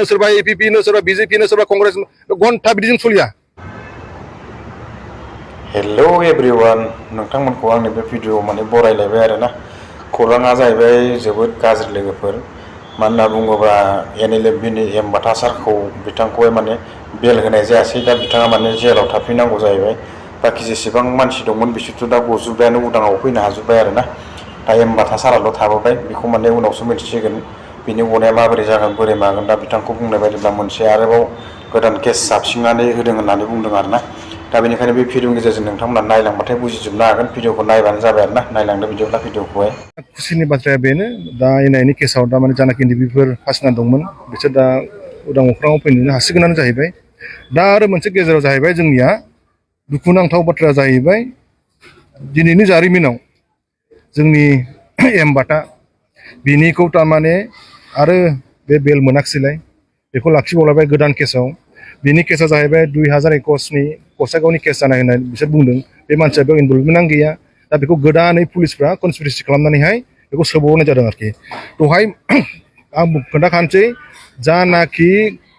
सोरबा APP नो सोरबा BJP नो सोरबा कांग्रेस घन्टा बिदिजों सोलिया। हेलो एभ्रिवान, नोंथांमोनखौ आंनि बे भिडिअ माने बरायलायबाय आरोना। खौराङा जाहैबाय जोबोद गाज्रि लोगोफोर। मानो होनना बुङोबा NLFनि बाटा सारखौ बिथांखौहाय माने बेल होनाय जायासै। दा बिथाङा माने जेलाव थाफैनांगौ जाहैबाय। बाखि जेसेबां मानसि दंमोन बिसोरथ' दा गजोब्बायानो, उदाङाव फैनो हाजोब्बाय आरोना। दा बाटा साराल' थाबोबाय। बेखौ माने उनावसो मिन्थिसिगोन बिनि गनाया माबोरै जागोन बोरै मागोन। दा बिथांखौ बुंनाय बायदिब्ला मोनसे आरोबाव गोदान केस जाबसिननानै होदों होननानै बुंदों आरोना। दा बेनिखायनो बे भिडिअनि गेजेरजों नोंथांमोना नायलांबाथाय बुजिजोबनो हागोन। भिडिअखौ नायबानो जाबाय आरोना। नायलांदो बिदिब्ला भिडिअखौहाय। खुसिनि बाथ्राया बेनो, दा एनायनि केसाव दा माने जानाखि इन्डिभिफोर फासिना दंमोन बिसोर दा उदां अख्राङाव फैनो हासिगोनानो जाहैबाय। दा आरो मोनसे गेजेराव जाहैबाय जोंनिया दुखुनांथाव बाथ्रा जाहैबाय दिनैनि जारिमिनाव जोंनि बाटा बिनिखौ थारमाने आरो बे बेल मोनाखिसैलाय, बेखौ लाखिबावलायबाय गोदान केसाव। बिनि केसा जाहैबाय 2021नि गसाइगावनि केस जानाय होननानै बिसोर बुंदों। बे मानसिया बेयाव इनभल्भमेन्टआनो गैया। दा बेखौ गोदानै पुलिसफ्रा कनस्पिरेसि खालामनानैहाय बेखौ सोबावनाय जादों आरोखि। दहाय आं खोन्थाखानोसै, जानाखि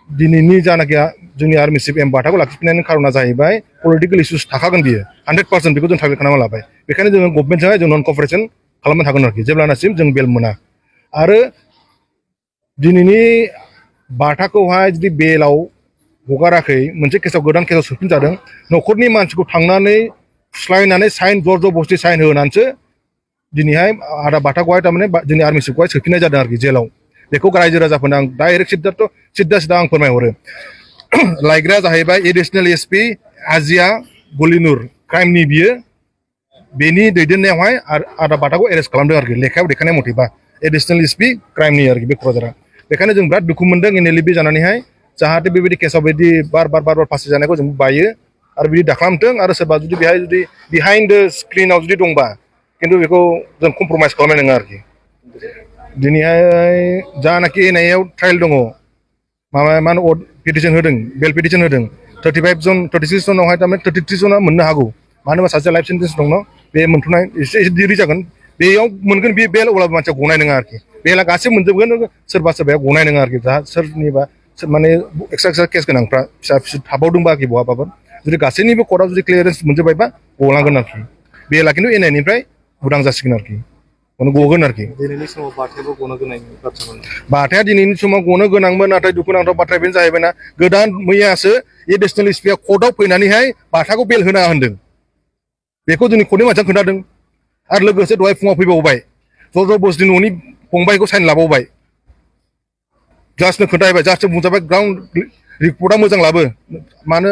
दिनैनि जानाखि जोंनि आर्मि चिफ बाटाखौ लाखिफिननायनि खारना जाहैबाय पलिटिकेल इस्युस थाखागोन बियो 100%। बेखौ जों टारगेट खालामना लाबाय। बेखायनो जोङो गभर्नमेन्टजोंहाय जों नन कपारेसन खालामनो थागोन आरोखि जेब्लानासिम जों बेल मोना। आरो दिनैनि बाटाखौहाय जुदि बेलाव हगाराखै, मोनसे केसाव गोदान केसाव सोफिनजादों, न'खरनि मानसिखौ थांनानै फुस्लायनानै साइन जर-जबस्थि साइन होनानैसो दिनैहाय आदा बाटाखौहाय थारमाने जोंनि आर्मि चिफखौहाय सोफिननाय जादों आरोखि जेलाव। बेखौ रायजो राजाफोरनो आं डाइरेक्ट सिद्दा आं फोरमायहरो। लायग्राया जाहैबाय एडिसनेल SP आजिया गलिनुर, क्राइमनि बियो। बेनि दैदेननायावहाय आदा बाटाखौ एरेस्ट खालामदों आरोखि, लेखायाव देखायनाय मथेबा एडिसनेल SP क्राइमनि आरोखि बे क'क्राझारा। बेखायनो जों बिराद दुखु मोनदों NLFB जानानैहाय, जाहाथे बेबायदि केसाव बिदि बार फासि जानायखौ जों बायो आरो बिदि दाखालामथों। आरो सोरबा जुदि बेहाय जुदि बिहाइन्ड द स्क्रिनाव जुदि दंबा खिन्थु बेखौ जों कमप्रमाइस खालामनाय नङा आरोखि। दिनैहाय जानाखि NIA ट्रायल दङ, मा होनो पिटिसन होदों, बेल पिटिसन होदों। 35 जन 36 जनावहाय थारमाने 33 जना मोननो हागौ। मानो होनबा सासे लाइफ सेन्टेन्स दङ, बे मोनथ'नाय एसे देरि जागोन। बेयाव मोनगोन बे बेल, अब्लाबो मानसिया गनाय नङा आरोखि। बेला गासैबो मोनजोबगोन, सोरबा सोरबाया गनाय नङा आरोखि। सोरनिबा माने एक्सट्रा केस गोनांफ्रा फिसा फिसौ थाबावदोंबा आरोखि बहाबाबो, जुदि गासैनिबो कर्टआव जुदि क्लियारेन्स मोनजोब्बायबा गलांगोन आरोखि। बेला खिन्थु NIA उदां जासिगोन आरोखि, गगोन आरोखि। दिनैनि समाव बाथायाबो गनो गोनां बाथ्रामोन। बाथाया दिनैनि समाव गनो गोनांमोन, नाथाय दुखुनांथाव बाथ्राया बेनो जाहैबायना, गोदान मैयासो एडिसनेल SPआ कर्टआव फैनानैहाय बाथाखौ बेल होनाङा होनदों। बेखौ जोंनि कर्टनि मानसिया खोन्थादों। आरो लोगोसे दहाय फुङाव फैबावबाय, जर-जबस्थि न'नि फंबायखौ साइन लाबावबाय। जास्टनो खोन्थाहैबाय, जास्टनो बुंजाबाय, ग्राउन्ड रिपर्टआ मोजां लाबो, मानो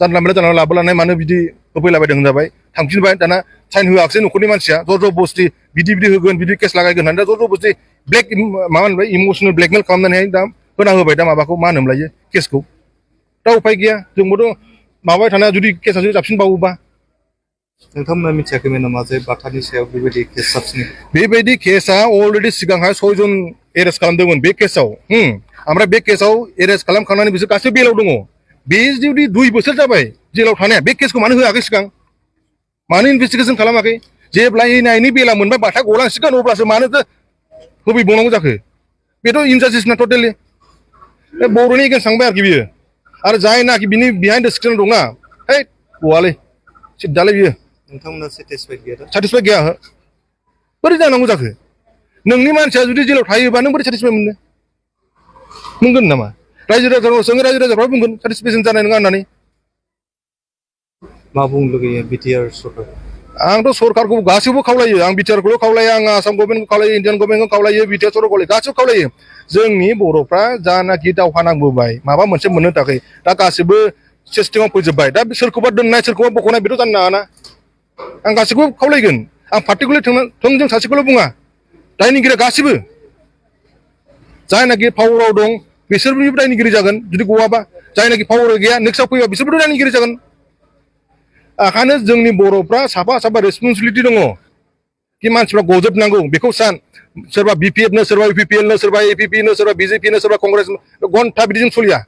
जानला मोनला लाबोलानाय, मानो बिदि होफैलाबायदों होनजाबाय। थांफिनबाय, दाना साइन होआखिसै न'खरनि मानसिया, जर-जबस्थि बिदि होगोन, बिदि केस लागायगोन होननानै दा जर-जबस्थि माबा होनबाय, इमसनेल ब्लेकमेल खालामनानैहाय दा होना होबाय दा माबाखौ मा होनोमोनलायो केसखौ। दा उफाय गैया, जोंबोथ' माबाबाय थानाया जुदि केसा जुदि जाबसिनबावोबा। नोंथांमोना मिथियाखैमोन नामा जे बाटानि सायाव बेबायदि केस जाबसिनो? बेबायदि केसा अलरेडि सिगांहाय 6 जन एरेस्ट खालामदोंमोन बे केसाव। ओमफ्राय बे केसाव एरेस्ट खालामखांनानै बिसोर गासैबो बेलाव दङ। बे जुदि 2 बोसोर जाबाय जेलाव थानाया, बे केसखौ मानो होआखै सिगां? मानो इनभेस्टिगेसन खालामाखै? जेब्ला NIAनि बेला मोनबाय बाथा गलांसिगोन, अब्लासो मानो होफैबावनांगौ जाखो? बेथ' इनजास्टिस ना टटेलि। बे बर'नि एगेन्स्ट थांबाय आरोखि बियो। आरो जायनाखि बिनि बिहाइन्ड द स्क्रिन दंना, है गवालै, सिद्दालै बियो। नोंथांमोना सेटिसफाइड गैया? सेटिसफाइड गैया। बोरै जानांगौ जाखो? नोंनि मानसिया जुदि जेलाव थायोबा नों बोरै सेटिसफाइड मोननो? मोनगोन नामा? रायजो राजाफ्रा बुंगोन सेटिसफेक्सन जानाय नङा होननानै। मा बुंनो लुगैयो BTR सरकार? आंथ' सरकारखौ गासैबो खावलायो। आं BTRखौल' खावलाया, आं आसाम गभर्नमेन्टखौ खावलायो, इन्डियान गभर्नमेन्टखौ खावलायो, BTR सरकारखौ गासैबो खावलायो। जोंनि बर'फ्रा जानाखि दावहा नांबोबाय माबा मोनसे मोननो थाखाय, दा गासैबो सिस्टेमाव फैजोब्बाय। दा सोरखौबा दोननाय सोरखौबा बख'नाय बेथ' जानो नाङाना। आं गासैखौबो खावलायगोन। आं पार्टिकुलार थोंजों सासेखौल' बुङा, दायनिगिरिया गासैबो जायनाखि पावाराव दं बिसोरबो दायनिगिरि जागोन जुदि गवाबा। जायनाखि पावार गैया नेक्स्टआव फैबा बिसोरबोथ' दायनिगिरि जागोन। ओंखायनो जोंनि बर'फ्रा साफा साफा रेसपन्सिबिलिटि दङ कि मानसिफ्रा गजोबनांगौ। बेखौ सान, सोरबा BPF नो, सोरबा UPPL नो, सोरबा APP नो, सोरबा BJP नो, सोरबा कांग्रेस घन्टा बिदिजों सोलिया।